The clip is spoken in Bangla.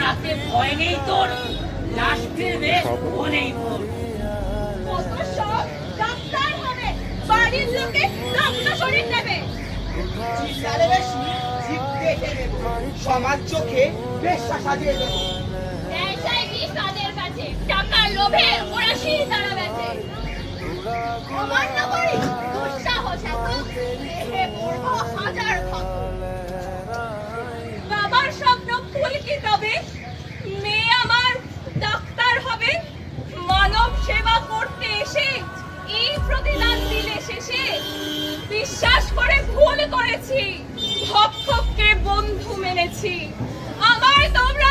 রাতে ভয় নেই তোর, লাশ ফিরবে বলেই বল। কত সব ডাক্তার হবে, বাড়ির লোকে রক্ত শরীর নেবে। চিল্লালে বেশি জিভ কেটে নেব, সমাজ চোখে বেশ্যা সাজিয়ে দেব। ব্যবসায় কি তাদের কাছে, টাকার লোভে ওরা শির তারা বেচে। অমান্য করি দুঃসাহস এত, দেহে পড়ব হাজার ক্ষত। বাবার স্বপ্ন ফুল কি তবে, মেয়ে আমার ডাক্তার হবে। মানব সেবা করতে এসে এই প্রতিদান দিলে শেষে। বিশ্বাস করে ভুল করেছি, ভক্ষককে বন্ধু মেনেছি। আমার তোমরা